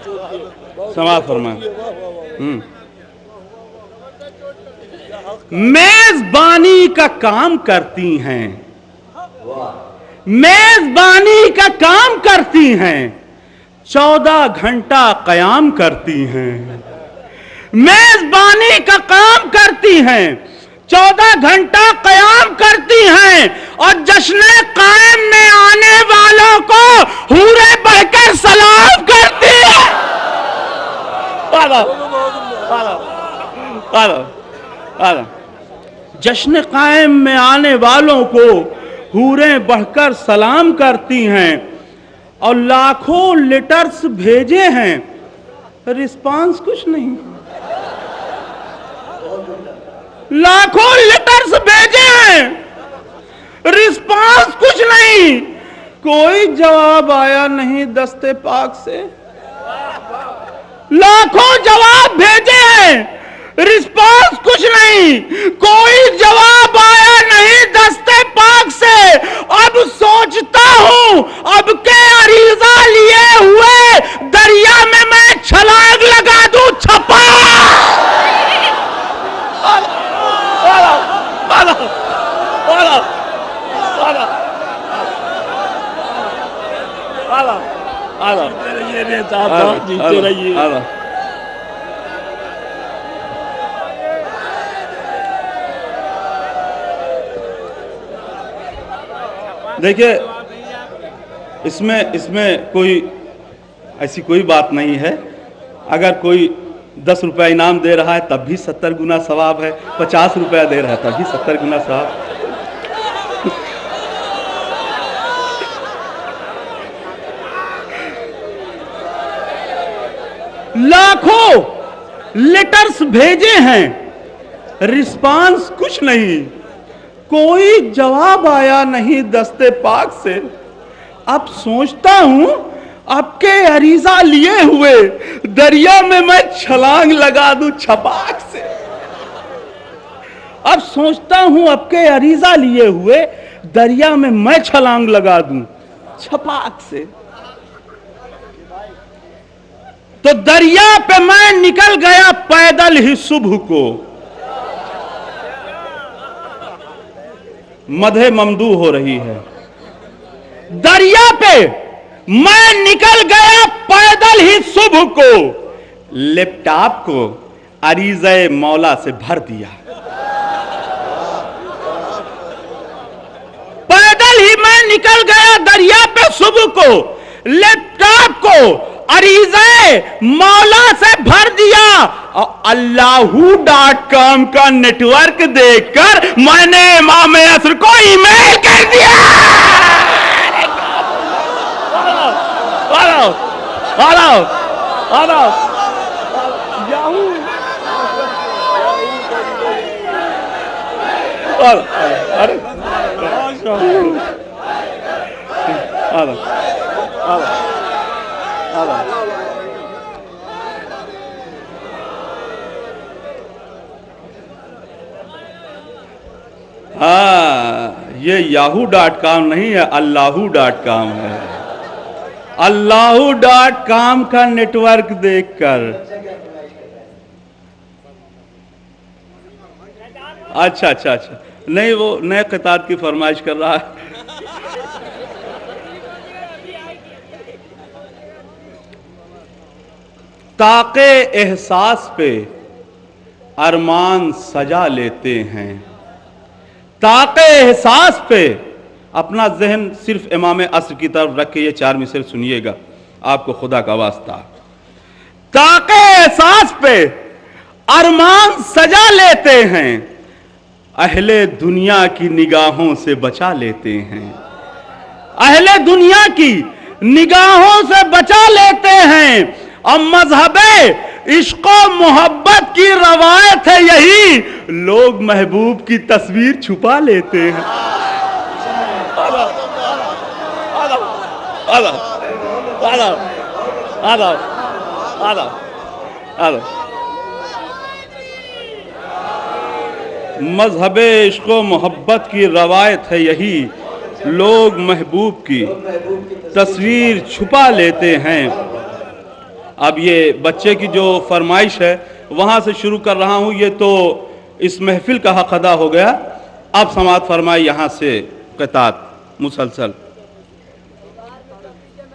समाप्त फरमाएं। मेजबानी का काम करती हैं, मेजबानी का काम करती हैं, 14 घंटा कयाम करती हैं। मेजबानी का काम करती हैं, 14 घंटा कयाम करती हैं और जश्न कायम में आने वालों को हूरे बढ़कर सलाम करती हैं। जश्न कायम में आने वालों को हूरें बढ़कर सलाम करती हैं और लाखों लेटर्स भेजे हैं, रिस्पांस कुछ नहीं। लाखों लेटर्स भेजे हैं, रिस्पांस कुछ नहीं। कोई जवाब आया नहीं दस्ते पाक से। लाखों जवाब भेजे हैं, रिस्पांस कुछ नहीं। कोई जवाब आया नहीं दस्ते पाक से। अब सोचता हूं अब के अरीजा लिए हुए दरिया में मैं छलांग लगा दूं छपा। जीते रहिए। देखिए, इसमें कोई ऐसी कोई बात नहीं है। अगर कोई 10 रुपया इनाम दे रहा है तब भी 70 गुना सवाब है, 50 रुपया दे रहा है तब भी 70 गुना सवाब। लाखों लेटर्स भेजे हैं, रिस्पांस कुछ नहीं। कोई जवाब आया नहीं दस्ते पाक से। अब सोचता हूं आपके अरीजा लिए हुए दरिया में मैं छलांग लगा दूं छपाक से। अब सोचता हूं आपके अरीजा लिए हुए दरिया में मैं छलांग लगा दूं छपाक से। तो दरिया पे मैं निकल गया पैदल ही सुबह को, मधे ममदू हो रही है। दरिया पे मैं निकल गया पैदल ही सुबह को, लैपटॉप को अरीज़े मौला से भर दिया। पैदल ही मैं निकल गया दरिया पे सुबह को, लैपटॉप को अरीज़े मौला से भर दिया और Allahu.com का नेटवर्क देखकर मैंने इमाम असर को ईमेल कर दिया। ये Yahoo.com नहीं है, Allahu.com है। Allahu.com का नेटवर्क देखकर। अच्छा, नहीं, वो नए किताब की फरमाइश कर रहा है। ताके एहसास पे अरमान सजा लेते हैं। ताके एहसास पे अपना जहन सिर्फ इमाम असर की तरफ रख के ये 4 मिसर सुनिएगा, आपको खुदा का वास्ता। ताके एहसास पे अरमान सजा लेते हैं, अहले दुनिया की निगाहों से बचा लेते हैं। अहले दुनिया की निगाहों से बचा लेते हैं। और मजहबे इश्को मोहब्बत की रवायत है यही, लोग महबूब की तस्वीर छुपा लेते हैं। मजहबे इश्को मोहब्बत की रवायत है यही, लोग महबूब की तस्वीर छुपा लेते हैं। अब ये बच्चे की जो फरमाइश है वहां से शुरू कर रहा हूं, ये तो इस महफिल का हक अदा हो गया। अब समात फरमाए यहां से क़ितात मुसलसल।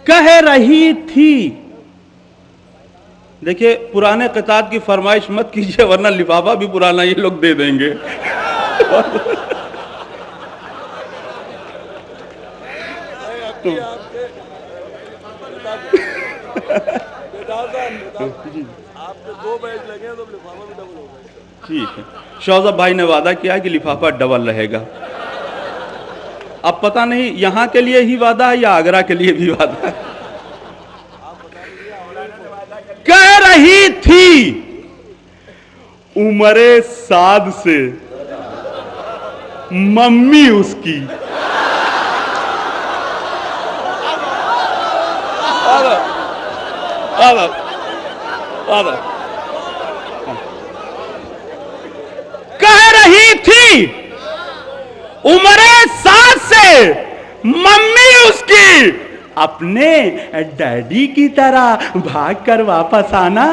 कह रही थी, देखिए पुराने क़ितात की फरमाइश मत कीजिए वरना लिफाफा भी पुराना ये लोग दे देंगे। आपके 2 बैच लगे तो लिफाफा भी डबल होगा। ठीक है, शौज़ब भाई ने वादा किया कि लिफाफा डबल रहेगा। अब पता नहीं यहां के लिए ही वादा है या आगरा के लिए भी वादा है। कह रही थी उमरे साद से मम्मी उसकी, कह रही थी उमरे साद से मम्मी उसकी, अपने डैडी की तरह भाग कर वापस आना।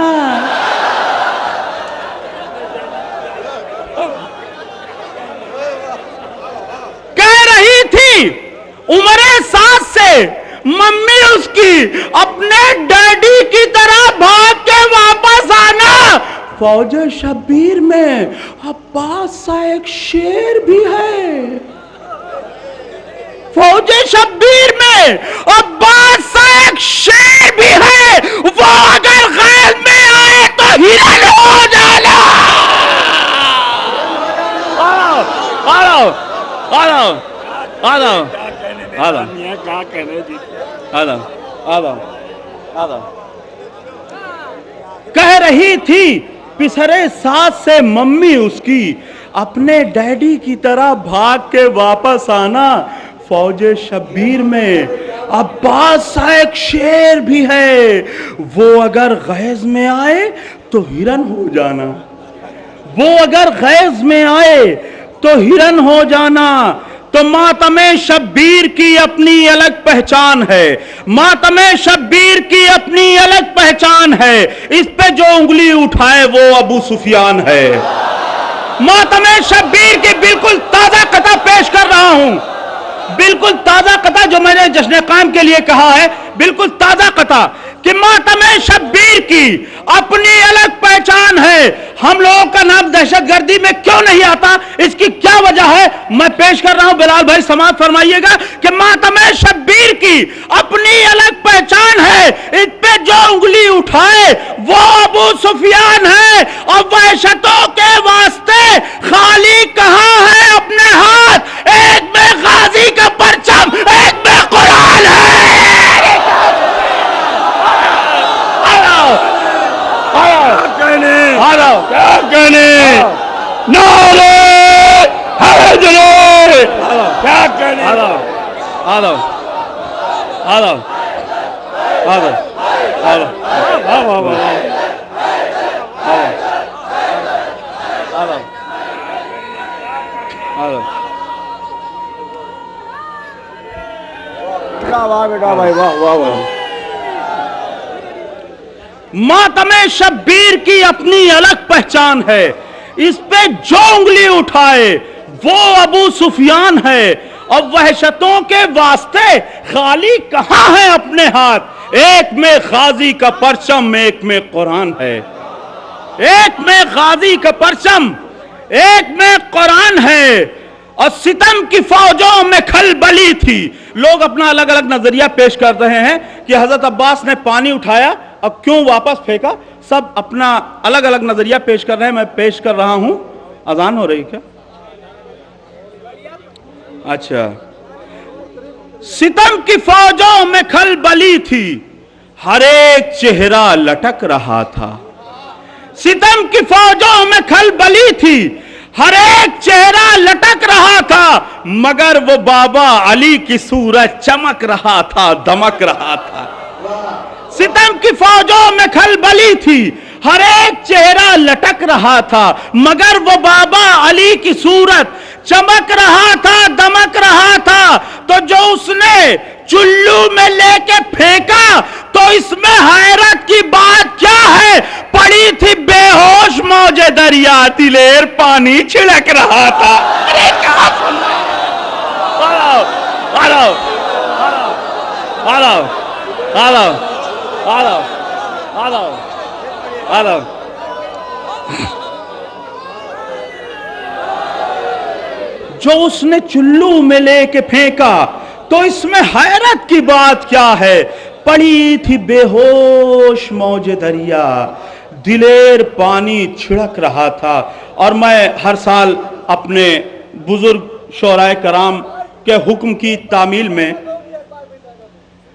कह रही थी उमरे साद से मम्मी उसकी, अपने डैडी की तरह भाग के वापस आना। फौज शब्बीर में अब्बास सा एक शेर भी है, फौज शब्बीर में अब्बास सा एक शेर भी है, वो अगर गैब में आए तो हिरन हो जाना। क्या कहने जी। कह रही थी पिसरे साथ से मम्मी उसकी, अपने डैडी की तरह भाग के वापस आना। फौज शब्बीर में अब्बास सा एक शेर भी है, वो अगर गैज़ में आए तो हिरन हो जाना, वो अगर गैज़ में आए तो हिरन हो जाना। तो मातमे शब्बीर की अपनी अलग पहचान है, मातमे शब्बीर की अपनी अलग पहचान है, इस पे जो उंगली उठाए वो अबू सुफियान है। मातमे शब्बीर की बिल्कुल ताजा कथा पेश कर रहा हूं, बिल्कुल ताजा कथा जो मैंने जश्न काम के लिए कहा है, बिल्कुल ताजा कथा कि मातमे शब्बीर की अपनी अलग पहचान है। हम लोगों का नाम दहशतगर्दी में क्यों नहीं आता, इसकी क्या वजह है, मैं पेश कर रहा हूं। बिलाल भाई समाअत फरमाइएगा कि मातमे शब्बीर की अपनी अलग पहचान है, इस पे जो उंगली उठाए वो अबू सुफियान है। और वहशतों के वास्ते खाली कहां है अपने हाथ, एक में गाजी का परचम, एक में कुरान है। क्या कहने नारे हैदरी, क्या कहने। वाह बेटा भाई, वाह वाह वाह। मातमे शब्बीर की अपनी अलग पहचान है, इस पे जो उंगली उठाए वो अबू सुफियान है। और वहशतों के वास्ते खाली कहां है अपने हाथ, एक में गाजी का परचम, एक में कुरान है। एक में गाजी का परचम, एक में कुरान है। और सितम की फौजों में खलबली थी। लोग अपना अलग अलग नजरिया पेश कर रहे हैं कि हजरत अब्बास ने पानी उठाया अब क्यों वापस फेंका, सब अपना अलग अलग नजरिया पेश कर रहे हैं, मैं पेश कर रहा हूं। अजान हो रही क्या? अच्छा। सितम की फौजों में खलबली थी, हर एक चेहरा लटक रहा था। सितम की फौजों में खलबली थी, हर एक चेहरा लटक रहा था, मगर वो बाबा अली की सूरत चमक रहा था, दमक रहा था। सितम की फौजों में खलबली थी, हर एक चेहरा लटक रहा था, मगर वो बाबा अली की सूरत चमक रहा था, दमक रहा था। तो जो उसने चुल्लू में लेके फेंका तो इसमें हैरत की बात दरिया दिलेर पानी छिड़क रहा था। अरे क्या सुन रहे हैं? आ जाओ आ जाओ आ जाओ आ जाओ आ जाओ आ जाओ आ जाओ। जो उसने चुल्लू में लेके फेंका तो इसमें हैरत की बात क्या है? पड़ी थी बेहोश मौजे दरिया, दिलेर पानी छिड़क रहा था। और मैं हर साल अपने बुजुर्ग शोराए कराम के हुक्म की तामील में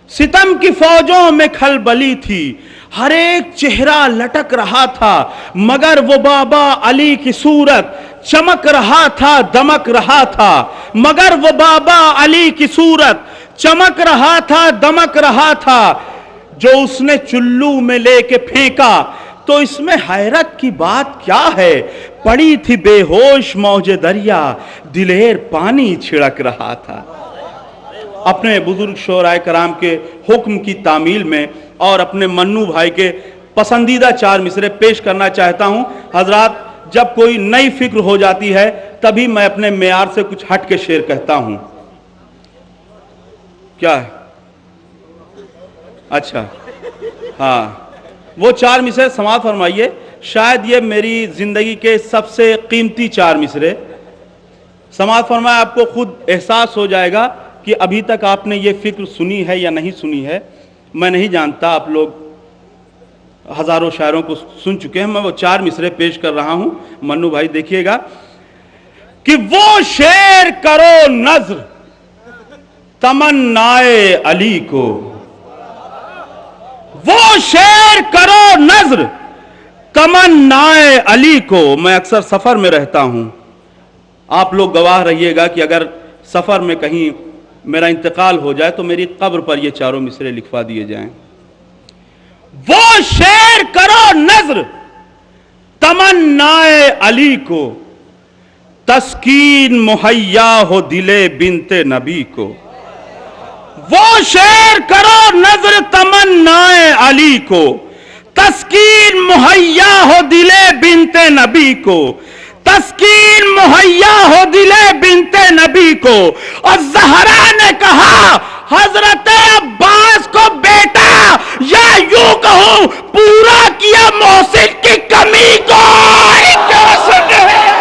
सितम की फौजों में खलबली थी, हर एक चेहरा लटक रहा था, मगर वो बाबा अली की सूरत चमक रहा था, दमक रहा था। मगर वो बाबा अली की सूरत चमक रहा था, दमक रहा था। जो उसने चुल्लू में लेके फेंका तो इसमें हैरत की बात क्या है? पड़ी थी बेहोश मौजे दरिया, दिलेर पानी छिड़क रहा था। अपने बुजुर्ग शोराए कराम के हुक्म की तामील में और अपने मन्नू भाई के पसंदीदा 4 मिसरे पेश करना चाहता हूं। हजरात, जब कोई नई फिक्र हो जाती है तभी मैं अपने मेयार से कुछ हट के शेर कहता हूं। क्या है? अच्छा, हाँ, वो 4 मिसरे समाप्त फरमाइए। शायद ये मेरी जिंदगी के सबसे कीमती 4 मिसरे समाप्त फरमाए। आपको खुद एहसास हो जाएगा कि अभी तक आपने ये फिक्र सुनी है या नहीं सुनी है, मैं नहीं जानता। आप लोग हजारों शायरों को सुन चुके हैं, मैं वो 4 मिसरे पेश कर रहा हूं। मन्नू भाई देखिएगा कि वो शेर करो नज्र तमन्नाए अली को, वो शेर करो नज्र तमन्नाए अली को। मैं अक्सर सफर में रहता हूं, आप लोग गवाह रहिएगा कि अगर सफर में कहीं मेरा इंतकाल हो जाए तो मेरी कब्र पर ये 4 मिसरे लिखवा दिए जाएं। वो शेर करो नज्र तमन्नाए अली को, तस्कीन मुहैया हो दिले बिनते नबी को। वो शेर करो नज्र तमन्नाए अली को, तस्कीन मुहैया हो दिले बिनते नबी को, तस्कीन मुहैया हो दिले बिनते नबी को। और ज़हरा ने कहा हजरत अब्बास को बेटा, या यूं कहूं पूरा किया मोहसिन की कमी को। क्या सुन रहे हैं?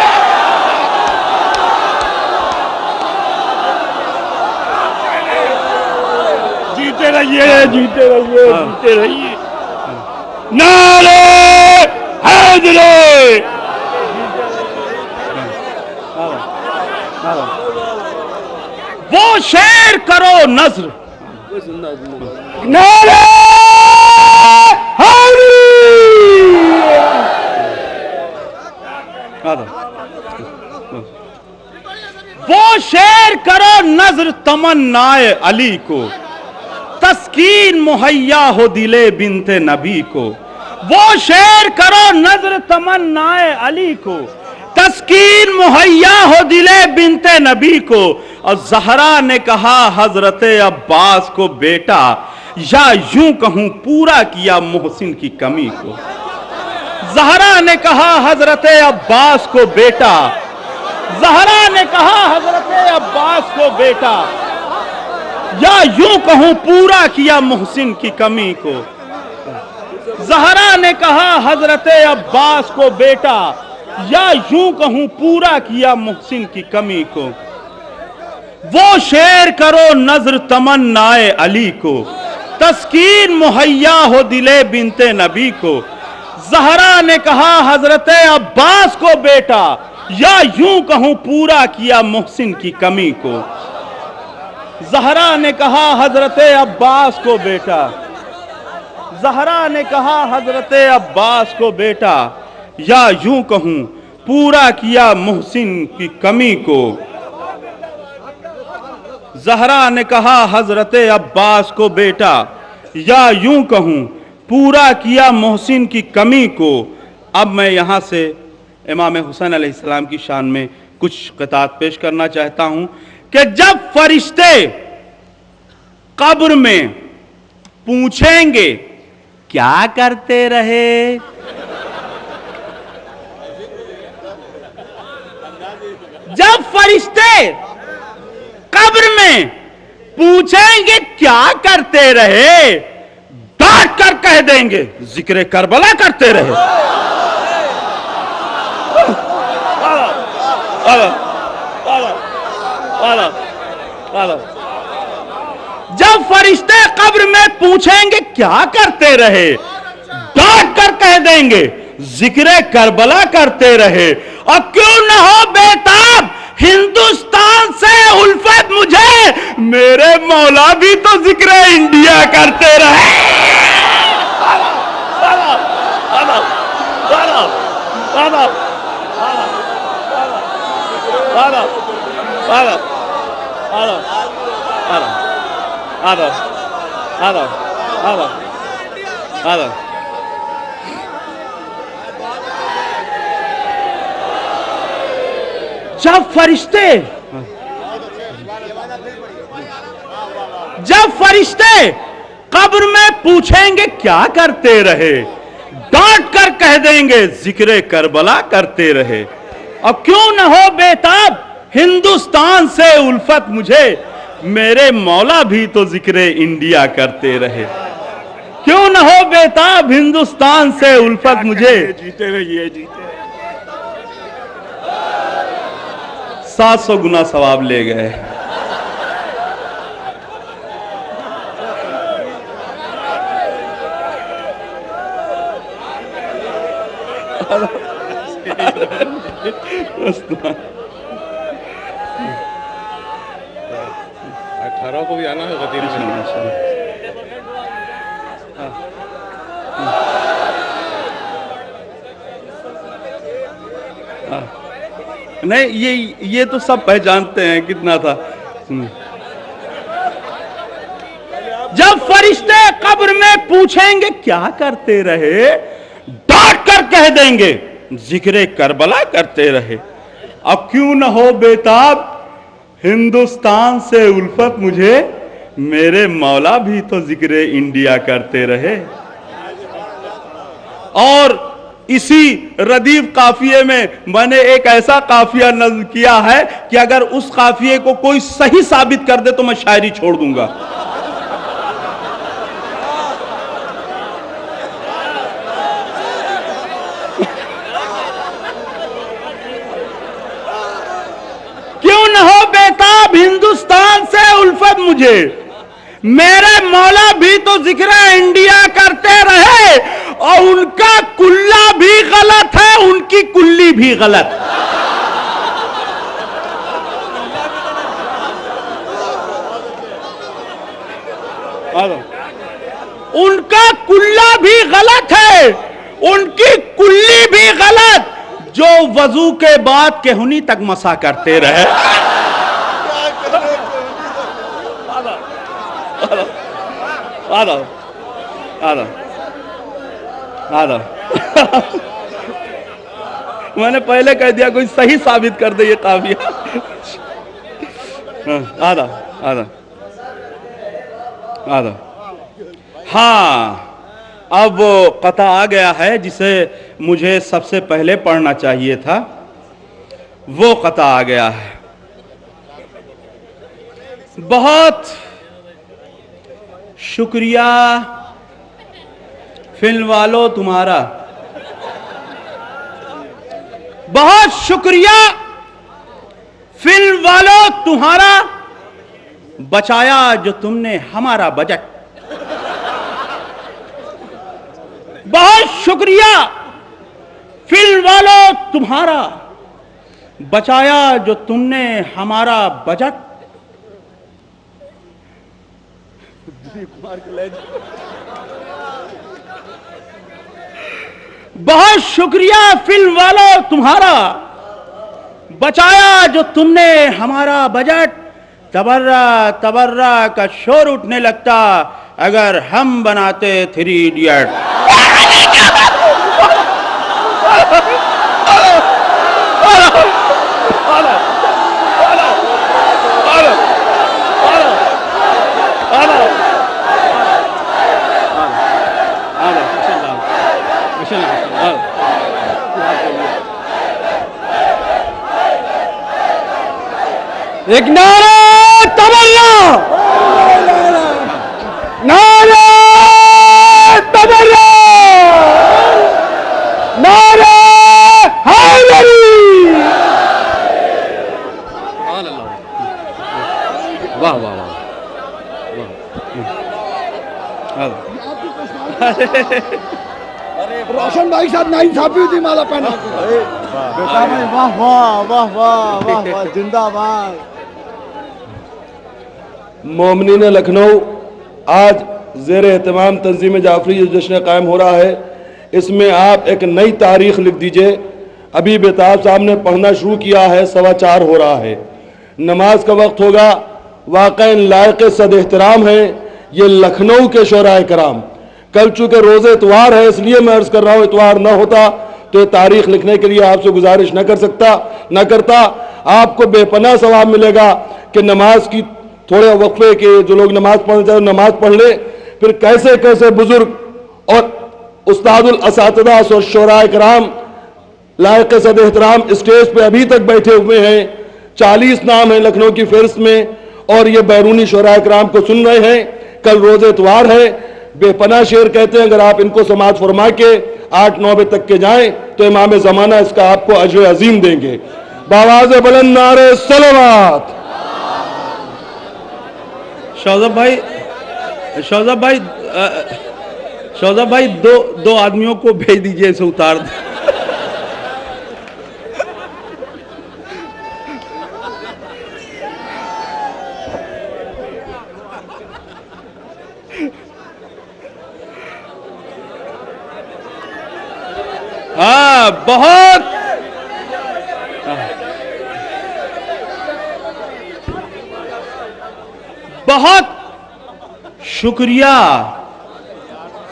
जीते रहिए, जीते रहिए, जीते रहिए। नारे हैदरी। वो शेर करो नज्र नारे हैदरी। वो शेर करो नज्र तमन्नाए अली को, तस्कीन मुहैया हो दिले बिनते नबी को। वो शेर करो नज्र तमन्नाए अली को, तस्कीन मुहैया हो दिले बिनते नबी को। और ज़हरा ने कहा हजरत अब्बास को बेटा, या यूं कहूं पूरा किया मोहसिन की कमी को। ज़हरा ने कहा हजरत अब्बास को बेटा, ज़हरा ने कहा हजरत अब्बास को बेटा, या यूं कहूं पूरा किया मोहसिन की कमी को। ज़हरा ने कहा हजरत अब्बास को बेटा, या यूं कहूं पूरा किया मोहसिन की कमी को। वो शेर करो नज्र तमन्नाए अली को, तस्कीन मुहैया हो दिले बिनते नबी को। ज़हरा ने कहा हजरत अब्बास को बेटा, या यूं कहूं पूरा किया मोहसिन की कमी को। ज़हरा ने कहा हजरत अब्बास को बेटा, ज़हरा ने कहा हजरत अब्बास को बेटा, या यूं कहूं पूरा किया मोहसिन की कमी को। ज़हरा ने कहा हजरत अब्बास को बेटा, या यूं कहूं पूरा किया मोहसिन की कमी को। अब मैं यहां से इमाम हुसैन अलैहिस्सलाम की शान में कुछ क़ितात पेश करना चाहता हूं कि जब फरिश्ते कब्र में पूछेंगे क्या करते रहे, जब फरिश्ते कब्र में पूछेंगे क्या करते रहे, डांट कर कह देंगे जिक्र करबला करते रहे। जब फरिश्ते कब्र में पूछेंगे क्या करते रहे, डांट कर कह देंगे जिक्र करबला करते रहे। और क्यों न हो बेताब हिंदुस्तान से उल्फत मुझे, मेरे मौला भी तो जिक्र इंडिया करते रहे। जब फरिश्ते कब्र में पूछेंगे क्या करते रहे, डांट कर कह देंगे जिक्र करबला करते रहे। अब क्यों न हो बेताब हिंदुस्तान से उल्फत मुझे, मेरे मौला भी तो जिक्र इंडिया करते रहे। क्यों न हो बेताब हिंदुस्तान से उल्फत मुझे, जीते रहिए जीते। 700 गुना सवाब ले गए। अठारह को भी आना है गदीर में। नहीं, ये तो सब पहचानते हैं कितना था। जब फरिश्ते कब्र में पूछेंगे क्या करते रहे, डांट कर कह देंगे जिक्र करबला करते रहे। अब क्यों न हो बेताब हिंदुस्तान से उल्फत मुझे, मेरे मौला भी तो जिक्र इंडिया करते रहे। और इसी रदीफ काफिये में मैंने एक ऐसा काफिया नज़्म किया है कि अगर उस काफिये को कोई सही साबित कर दे तो मैं शायरी छोड़ दूंगा। क्यों न हो बेताब हिंदुस्तान से उल्फत मुझे, मेरे मौला भी तो जिक्र इंडिया करते रहे। और उनका कुल्ला भी गलत है, उनकी कुल्ली भी गलत। उनका कुल्ला भी गलत है, उनकी कुल्ली भी गलत, जो वजू के बाद केहुनी तक मसा करते रहे। मैंने पहले कह दिया कोई सही साबित कर दे ये काफिया। आधा आधा आधा। हाँ, अब वो कता आ गया है जिसे मुझे सबसे पहले पढ़ना चाहिए था, वो कता आ गया है। बहुत शुक्रिया फिल्म वालों तुम्हारा, बहुत शुक्रिया फिल्म वालों तुम्हारा, बचाया जो तुमने हमारा बजट। बहुत शुक्रिया फिल्म वालों तुम्हारा, बचाया जो तुमने हमारा बजट। बहुत शुक्रिया फिल्म वालों तुम्हारा, बचाया जो तुमने हमारा बजट। तबर्रा तबर्रा का शोर उठने लगता अगर हम बनाते 3 इडियट। एक नारा तमन्ना, नारा तमन्ना, नारा हैदरी। वाह वाह वाह, रोशन भाई साहब नाइंसाफी थी माला पहना बेटा भाई वाह वाह वाह वाह वाह वाह जिंदाबाद। मोमिनीन लखनऊ आज ज़ेर एहतमाम तंजीम जाफरी जो जश्न कायम हो रहा है, इसमें आप एक नई तारीख लिख दीजिए। अभी बेताब साहब ने पढ़ना शुरू किया है, 4:15 हो रहा है, नमाज का वक्त होगा। वाकई लायक सद एहतराम है ये लखनऊ के शोराए कराम। कल चूंकि रोज़े इतवार है इसलिए मैं अर्ज कर रहा हूँ, इतवार ना होता तो ये तारीख लिखने के लिए आपसे गुजारिश न करता। आपको बेपनाह सवाब मिलेगा कि नमाज की थोड़े वक्फे के जो लोग नमाज पढ़ना चाहे नमाज पढ़ ले। फिर कैसे कैसे बुजुर्ग और उस्तादुल असातिज़ा और शोराए कराम लायक सद एहतराम स्टेज पे अभी तक बैठे हुए हैं। 40 नाम है लखनऊ की फहरिस्त में और ये बैरूनी शोराए कराम को सुन रहे हैं। कल रोज़े इतवार है, बेपनाह शेर कहते हैं, अगर आप इनको समाज फरमा के 8-9 बजे तक के जाएं तो इमाम ज़माना इसका आपको अजर अजीम देंगे। बावाज़ बुलंद नारे सलावत। शौजब भाई दो आदमियों को भेज दीजिए, इसे उतार दे। हाँ, बहुत शुक्रिया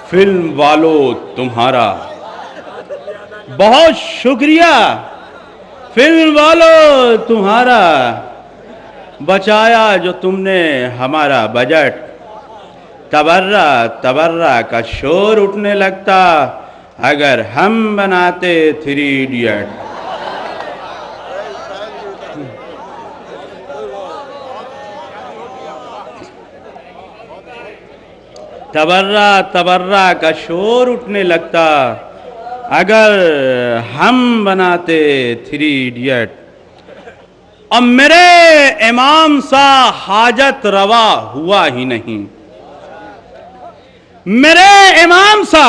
फिल्म वालों तुम्हारा, बहुत शुक्रिया फिल्म वालों तुम्हारा, बचाया जो तुमने हमारा बजट। तबर्रा तबर्रा का शोर उठने लगता अगर हम बनाते 3 इडियट। तबर्रा तबर्रा का शोर उठने लगता अगर हम बनाते 3 इडियट। अब मेरे इमाम सा हाजत रवा हुआ ही नहीं, मेरे इमाम सा।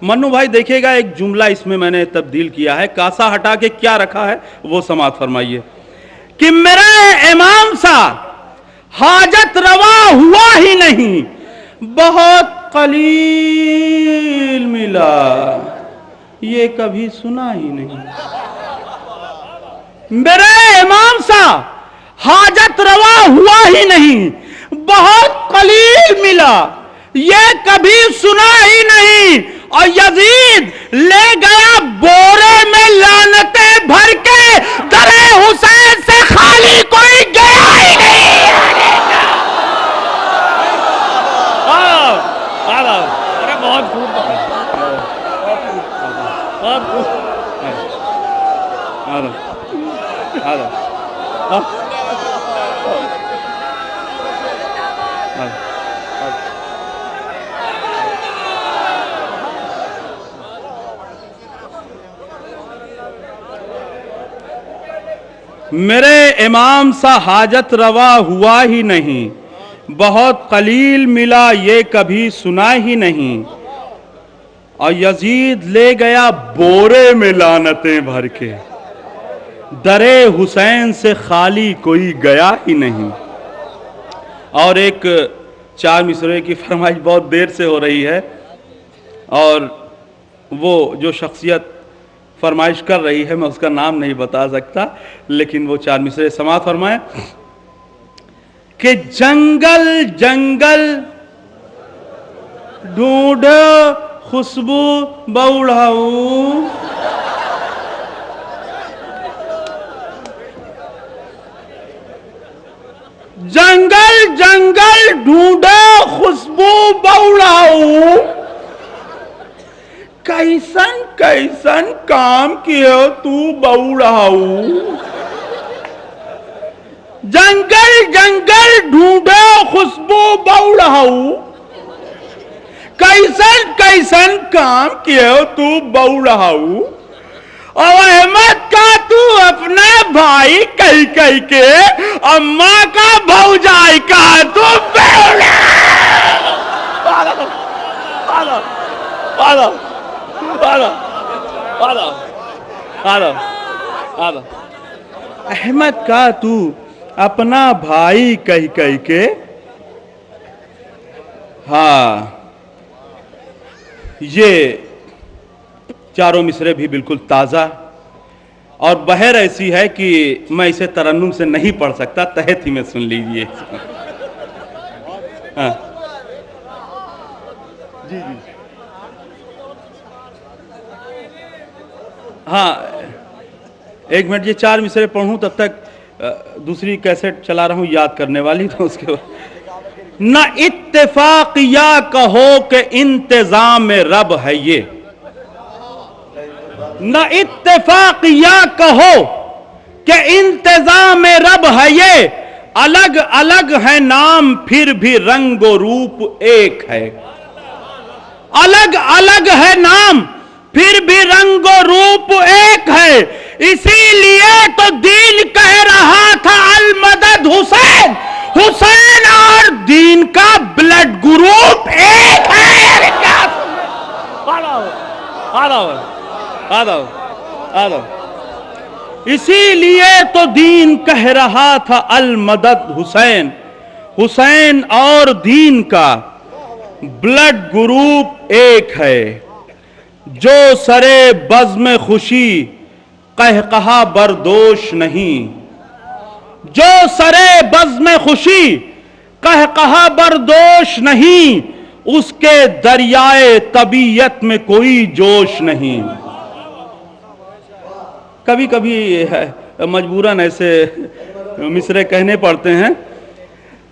मन्नू भाई देखिएगा, एक जुमला इसमें मैंने तब्दील किया है, कासा हटा के क्या रखा है वो समात फरमाइए कि मेरे इमाम सा हाजत रवा हुआ ही नहीं, बहुत कलील मिला, ये कभी सुना ही नहीं। मेरे इमाम सा हाजत रवा हुआ ही नहीं, बहुत कलील मिला, ये कभी सुना ही नहीं। और यजीद ले गया बोरे में लानतें भर के, दरे हुसैन से खाली कोई गया ही नहीं। अरे बहुत खूब, मेरे इमाम सा हाजत रवा हुआ ही नहीं, बहुत कलील मिला, ये कभी सुना ही नहीं। और यजीद ले गया बोरे में लानतें भर के, दरे हुसैन से खाली कोई गया ही नहीं। और एक 4 मिसरे की फरमाइश बहुत देर से हो रही है और वो जो शख्सियत फरमाइश कर रही है मैं उसका नाम नहीं बता सकता, लेकिन वो 4 मिसरे समात फरमाए कि जंगल जंगल ढूंढो खुशबू बउढ़ाऊ, जंगल जंगल ढूंढो खुशबू बउढ़ाऊ, कैसन कैसन काम किए तू बउढ़ाऊ। जंगल जंगल ढूंढो खुशबू बौड़ाऊ, कैसन कैसन काम किए हो तू बौड़ाऊ। और अहमद का तू अपना भाई कही कही के अम्मा का भौजाई का तू बेवड़ा। अहमद का तू अपना भाई कही कही के, हाँ ये चारों मिसरे भी बिल्कुल ताजा और बहर ऐसी है कि मैं इसे तरन्नुम से नहीं पढ़ सकता, तहत ही में सुन लीजिए। हाँ जी जी हाँ, एक मिनट, ये चार मिसरे पढ़ूं तब तक दूसरी कैसेट चला रहा हूं याद करने वाली, तो उसके बाद न इत्तेफाक या कहो कि इंतजाम रब है ये, न इत्तेफाक या कहो कि इंतजाम रब है ये, अलग अलग है नाम फिर भी रंगो रूप एक है। अलग अलग है नाम फिर भी रंगो रूप एक है, इसीलिए तो दीन कह रहा था अल मदद हुसैन, हुसैन और दीन का ब्लड ग्रुप एक है। इसीलिए तो दीन कह रहा था अल मदद हुसैन, हुसैन और दीन का ब्लड ग्रुप एक है। जो सरे बज़्म खुशी कहकहा बरदोश नहीं, जो सरे बज़्म खुशी कहकहा बरदोश नहीं, उसके दरियाए तबीयत में कोई जोश नहीं। कभी कभी मजबूरन ऐसे मिसरे कहने पड़ते हैं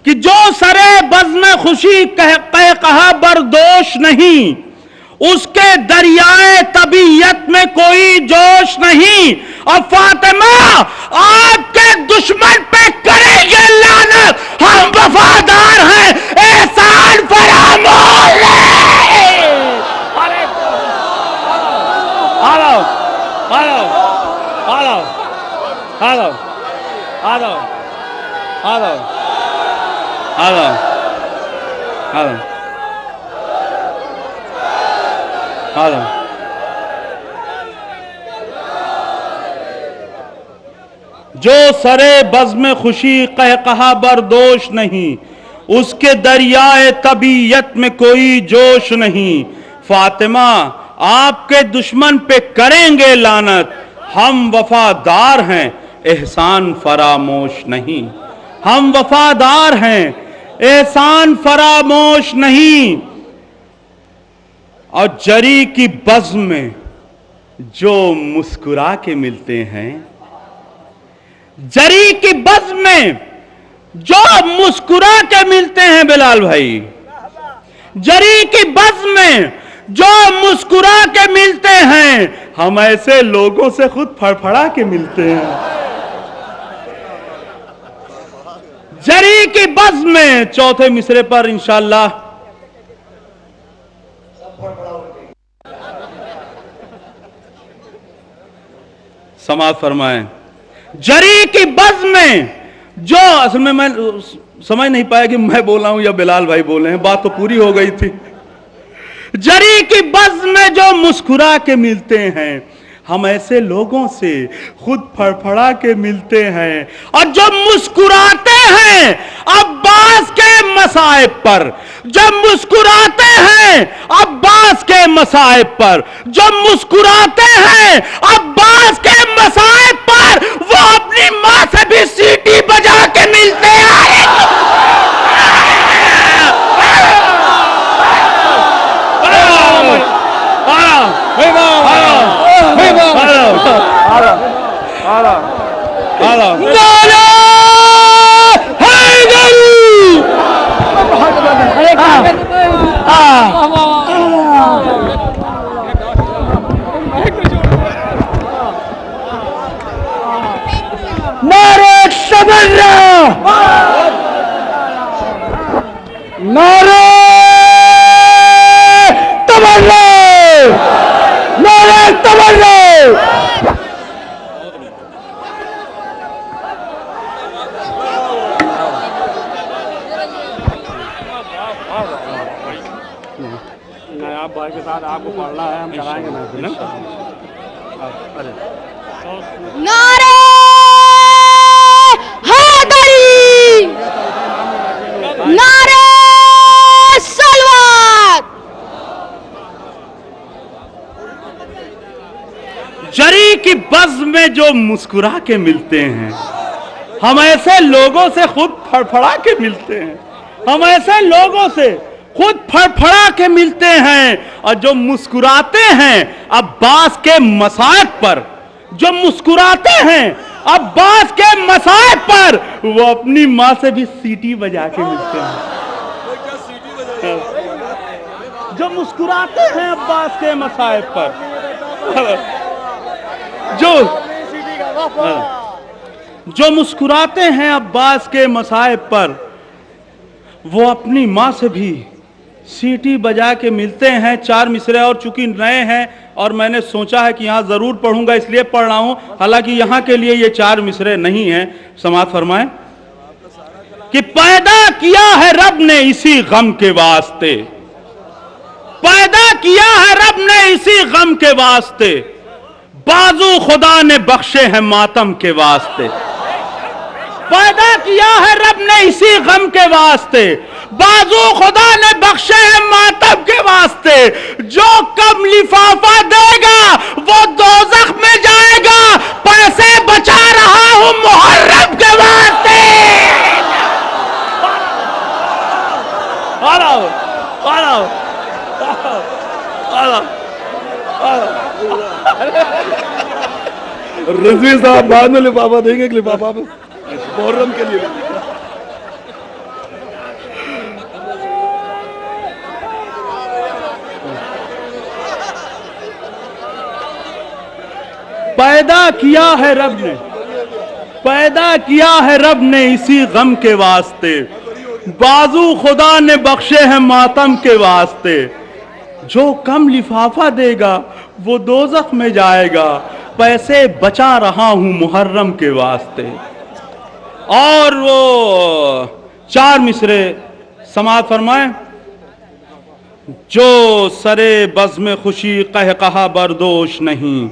कि जो सरे बज़्म खुशी कहकहा बरदोश नहीं, उसके दरियाए तबीयत में कोई जोश नहीं। और फातिमा आपके दुश्मन पे करेंगे लानत, हम वफादार हैं, एहसान फरामोश है। Hello hello hello hello hello hello hello hello hello, जो सरे बज़्म खुशी कहकहा बरदोश नहीं, उसके दरियाए तबीयत में कोई जोश नहीं। फातिमा आपके दुश्मन पे करेंगे लानत, हम वफादार हैं, एहसान फरामोश नहीं। हम वफादार हैं, एहसान फरामोश नहीं। और जरी की बज़्म में जो मुस्कुरा के मिलते हैं, जरी की बज़्म में जो मुस्कुरा के मिलते हैं बिलाल भाई, जरी की बज़्म में जो मुस्कुरा के मिलते हैं, हम ऐसे लोगों से खुद फड़फड़ा के मिलते हैं। जरी की बज़्म में चौथे मिसरे पर इंशाअल्लाह समाअत फरमाएं। जरी की बज़्म में जो, असल में मैं समझ नहीं पाया कि मैं बोला हूं या बिलाल भाई बोले हैं, बात तो पूरी हो गई थी। जरी की बज़्म में जो मुस्कुरा के मिलते हैं, हम ऐसे लोगों से खुद फड़फड़ा के मिलते हैं। और जो मुस्कुराते हैं अब्बास के मसाइब पर, जब मुस्कुराते हैं अब्बास के मसाइब पर, जो मुस्कुराते हैं अब्बास के मसाइब पर, वो अपनी मां से भी सीटी बजा के मिलते हैं। नारे तमन्ना, नारे तमन्ना, नारे तमन्ना। आप भाई के साथ आपको पढ़ना है, हम कराएंगे ना। अरे नारे हैदरी, नारे सलवात। जरी की बज़्म में जो मुस्कुरा के मिलते हैं, हम ऐसे लोगों से खुद फड़फड़ा के मिलते हैं, हम ऐसे लोगों से खुद फड़फड़ा के मिलते हैं। और जो मुस्कुराते हैं अब्बास के मसाइब पर, जो मुस्कुराते हैं अब्बास के मसाइब पर, वो अपनी माँ से भी सीटी बजा के मिलते हैं। जो मुस्कुराते हैं अब्बास के मसाइब पर, जो मुस्कुराते हैं अब्बास के मसाइब पर, वो अपनी माँ से भी सीटी बजा के मिलते हैं। 4 मिसरे और चूंकि नए हैं और मैंने सोचा है कि यहाँ जरूर पढ़ूंगा, इसलिए पढ़ रहा हूं, हालांकि यहाँ के लिए ये 4 मिसरे नहीं हैं। समाअत फरमाएं कि पैदा किया है रब ने इसी गम के वास्ते, पैदा किया है रब ने इसी गम के वास्ते, बाजू खुदा ने बख्शे हैं मातम के वास्ते। पैदा किया है रब ने इसी गम के वास्ते, बाजू खुदा ने बख्शे हैं मातम के वास्ते। जो कम लिफाफा देगा वो दोज़ख में जाएगा, पैसे बचा रहा हूं मुहर्रम के वास्ते। रजवी साहब बाद में लिफाफा देंगे, लिफाफा मुहर्रम के लिए। पैदा किया है रब ने, पैदा किया है रब ने इसी गम के वास्ते, बाजू खुदा ने बख्शे हैं मातम के वास्ते। जो कम लिफाफा देगा वो दोज़ख में जाएगा, पैसे बचा रहा हूं मुहर्रम के वास्ते। और वो 4 मिसरे समाअत फरमाएं। जो सरे बज़्म खुशी कहकहा बरदोश नहीं,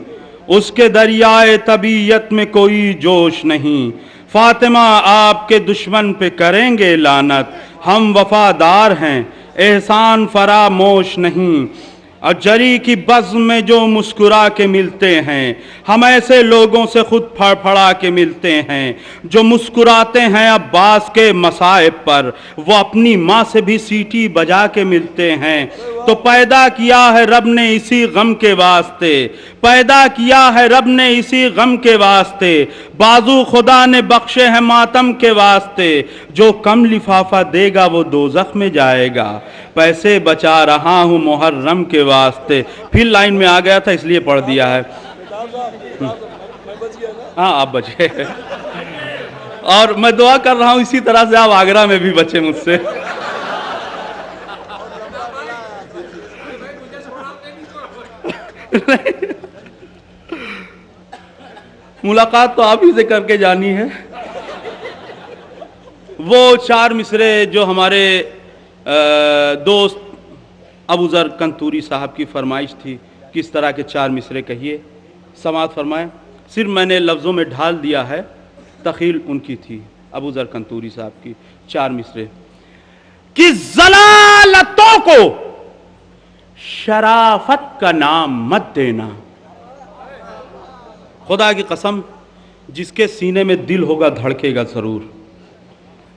उसके दरियाए तबीयत में कोई जोश नहीं। फातिमा आपके दुश्मन पे करेंगे लानत, हम वफादार हैं एहसान फरामोश नहीं। और जरी की बज़्म में जो मुस्कुरा के मिलते हैं, हम ऐसे लोगों से खुद फड़फड़ा के मिलते हैं। जो मुस्कुराते हैं अब्बास के मसाइब पर, वो अपनी माँ से भी सीटी बजा के मिलते हैं। तो पैदा किया है रब ने इसी गम के वास्ते, पैदा किया है रब ने इसी गम के वास्ते, बाजू खुदा ने बख्शे हैं मातम के वास्ते। जो कम लिफाफा देगा वो दोज़ख में जाएगा, पैसे बचा रहा हूँ मुहर्रम के वास्ते। फिर लाइन में आ गया था इसलिए पढ़ दिया है। हाँ आप बचे। और मैं दुआ कर रहा हूँ इसी तरह से आप आगरा में भी बचे मुझसे। मुलाकात तो आप ही से करके जानी है। वो 4 मिसरे जो हमारे दोस्त अबू ज़र कंतूरी साहब की फरमाइश थी, किस तरह के 4 मिसरे कहिए। समाअत फरमाएं। सिर्फ मैंने लफ्ज़ों में ढाल दिया है, तख़ील उनकी थी, अबू ज़र कंतूरी साहब की 4 मिसरे कि ज़लालतों को शराफत का नाम मत देना। खुदा की कसम, जिसके सीने में दिल होगा धड़केगा जरूर।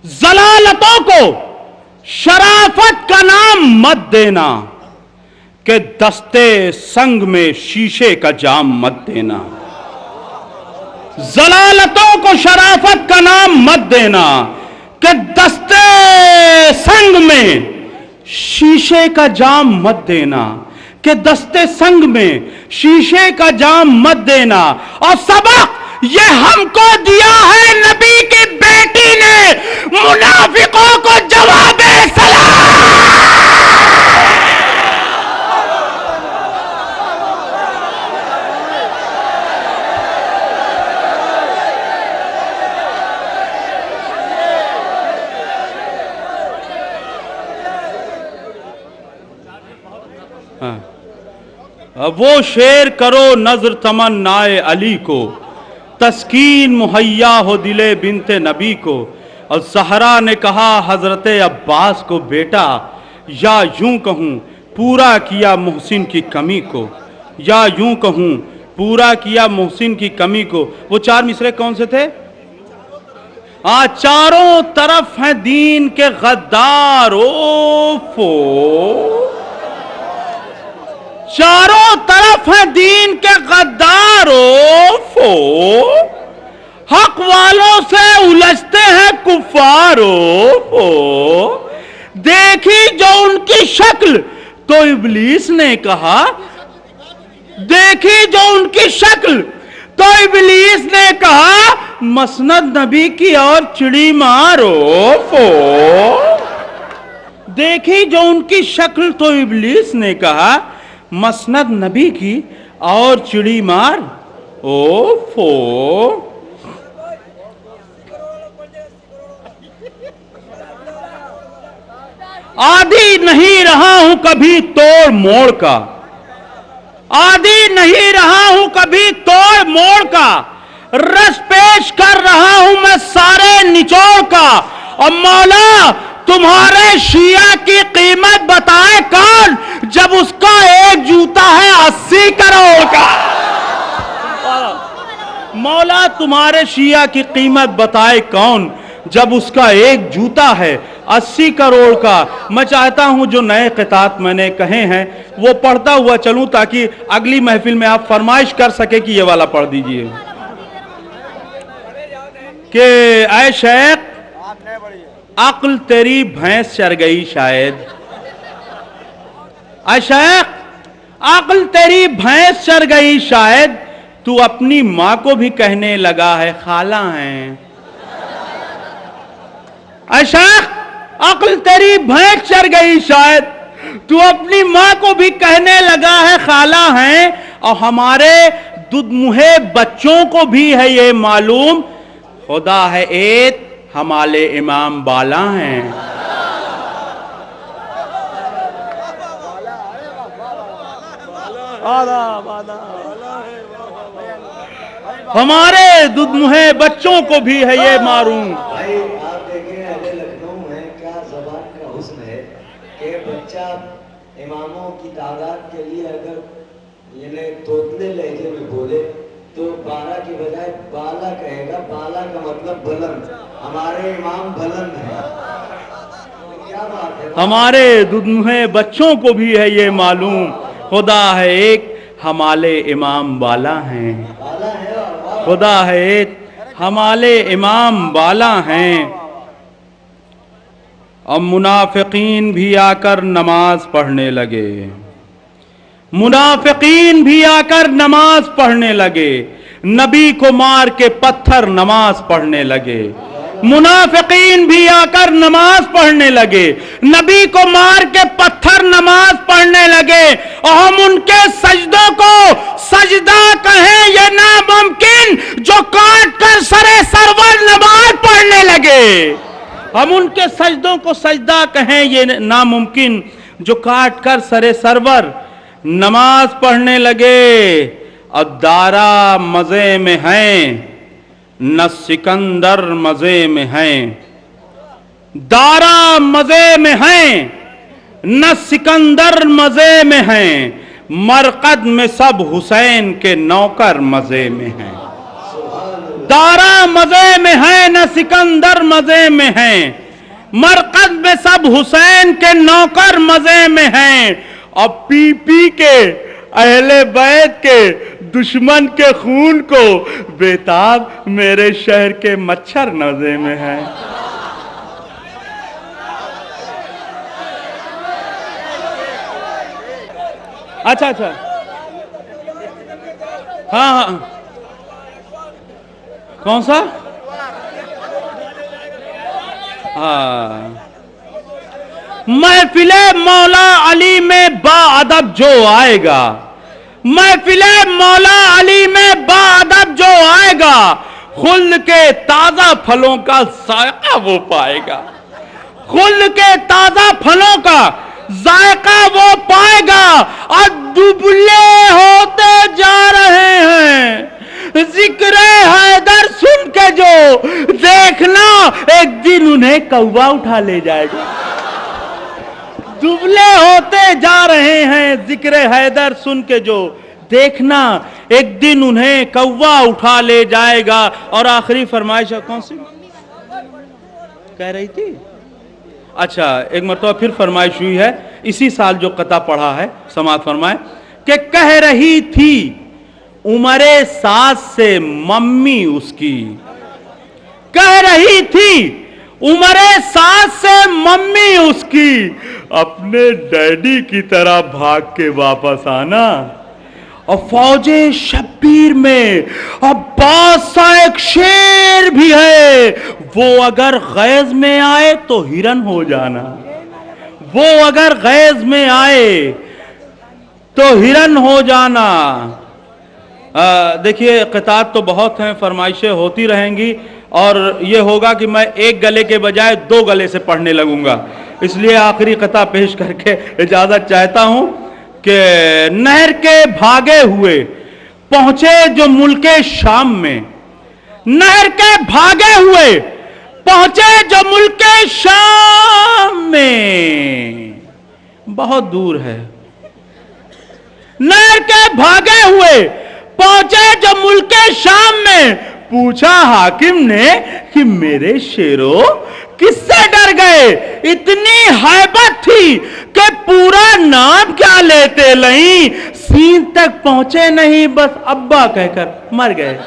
ज़लालतों को शराफत का नाम मत देना, कि दस्ते संग में शीशे का जाम मत देना। ज़लालतों को शराफत का नाम मत देना, कि दस्ते संग में शीशे का जाम मत देना, कि दस्ते संग में शीशे का जाम मत देना। और सबक ये हमको दिया है नबी के बेटी ने मुनाफिकों को जवाब सलाम। वो शेर करो नजर तमन्नाए अली को, तस्कीन मुहैया हो दिले बिनते नबी को। और सहरा ने कहा हजरत अब्बास को, बेटा या यूं कहूं पूरा किया मोहसिन की कमी को, या यूं कहूं पूरा किया मोहसिन की कमी को। वो चार मिसरे कौन से थे? चारों तरफ हैं दीन के गद्दार, ओफो चारों तरफ है दीन के गद्दारों फो, हक वालों से उलझते हैं कुफारों फो। देखी जो उनकी शक्ल तो इब्लीस ने कहा, देखी जो उनकी शक्ल तो इब्लीस ने कहा, मसनद नबी की और चिड़ी मारो फो। देखी जो उनकी शक्ल तो इब्लीस ने कहा, मसनद नबी की और चिड़ी मार ओफो। आदि नहीं रहा हूं कभी तोड़ मोड़ का, आदि नहीं रहा हूं कभी तोड़ मोड़ का, रस पेश कर रहा हूं मैं सारे निचोड़ का। और मौला तुम्हारे शिया की कीमत बताए कौन, जब उसका एक जूता है 80 करोड़ का। मौला तुम्हारे शिया की कीमत बताए कौन, जब उसका एक जूता है 80 करोड़ का। मैं चाहता हूं जो नए क़ितात मैंने कहे हैं वो पढ़ता हुआ चलूं, ताकि अगली महफिल में आप फरमाइश कर सके कि ये वाला पढ़ दीजिए कि ऐ शेख अक्ल तेरी भैंस चर गई शायद, ऐ शेख अक्ल तेरी भैंस चर गई शायद, तू अपनी मां को भी कहने लगा है खाला है। ऐ शेख अक्ल तेरी भैंस चर गई शायद, तू अपनी मां को भी कहने लगा है खाला है। और हमारे दुधमुहे बच्चों को भी है ये मालूम, खुदा है एक हमारे इमाम बाला हैं। हमारे दुधमुहे बच्चों को भी है ये मालूम। भाई आप देखें अहले लखनऊ में क्या ज़बान का हुस्न है कि बच्चा इमामों की तादाद के लिए अगर यानी तोतले लहजे में बोले तो 12 की बजाय बाला कहेगा। बाला का मतलब बुलंद, हमारे इमाम बुलंद है। क्या बात है। हमारे दुधमुहे बच्चों को भी है ये मालूम, खुदा है एक हमारे इमाम बाला हैं। बाला है और खुदा है एक हमारे इमाम बाला हैं। अब मुनाफिकीन भी आकर नमाज पढ़ने लगे, मुनाफिकीन भी आकर नमाज पढ़ने लगे, नबी को मार के पत्थर नमाज पढ़ने लगे। मुनाफिकीन भी आकर नमाज पढ़ने लगे, नबी को मार के पत्थर नमाज पढ़ने लगे। और हम उनके सजदों को सजदा कहें ये नामुमकिन, जो काट कर सरे सरवर नमाज पढ़ने लगे। हम उनके सजदों को सजदा कहें ये नामुमकिन, जो काट कर सरे सरवर नमाज पढ़ने लगे। और दारा मजे में हैं न सिकंदर मजे में हैं, दारा मजे में हैं न सिकंदर मजे में हैं, मरकद में सब हुसैन के नौकर मजे में हैं। दारा मजे में है न सिकंदर मजे में हैं, मरकद में सब हुसैन के नौकर मजे में हैं। और पी पी के अहले बैत के दुश्मन के खून को बेताब मेरे शहर के मच्छर मजे में है। अच्छा अच्छा, हाँ हाँ, कौन सा? महफिले मौला अली में बाअदब जो आएगा, महफिले मौला अली में बाअदब जो आएगा, खुल्द के ताजा फलों का जायका वो पाएगा, खुल्द के ताजा फलों का जायका वो पाएगा। और दुबले होते जा रहे हैं, जिक्र हैदर सुन के जो, देखना एक दिन उन्हें कौवा उठा ले जाएगा। दुबले होते जा रहे हैं, जिक्र हैदर सुन के जो, देखना एक दिन उन्हें कौवा उठा ले जाएगा। और आखिरी फरमाइश कौन सी कह रही थी? अच्छा, एक मरतबा फिर फरमाइश हुई है, इसी साल जो कता पढ़ा है, समाज फरमाए कि कह रही थी उमरे सास से मम्मी उसकी, कह रही थी उमरे सास से मम्मी उसकी, अपने डैडी की तरह भाग के वापस आना। और फौजे शब्बीर में अब्बास सा एक शेर भी है, वो अगर गैज में आए तो हिरन हो जाना, वो अगर गैज में आए तो हिरन हो जाना। देखिए, क़ितात तो बहुत हैं, फरमाइशें होती रहेंगी और ये होगा कि मैं एक गले के बजाय दो गले से पढ़ने लगूंगा, इसलिए आखिरी क़िता पेश करके इजाज़त चाहता हूं कि नहर के भागे हुए पहुंचे जो मुल्के शाम में, नहर के भागे हुए पहुंचे जो मुल्के शाम में, बहुत दूर है। नहर के भागे हुए पहुंचे जो मुल्के शाम में, पूछा हाकिम ने कि मेरे शेरों किससे डर गए? इतनी हैबत थी कि पूरा नाम क्या लेते नहीं, सीन तक पहुंचे नहीं, बस अब्बा कहकर मर गए।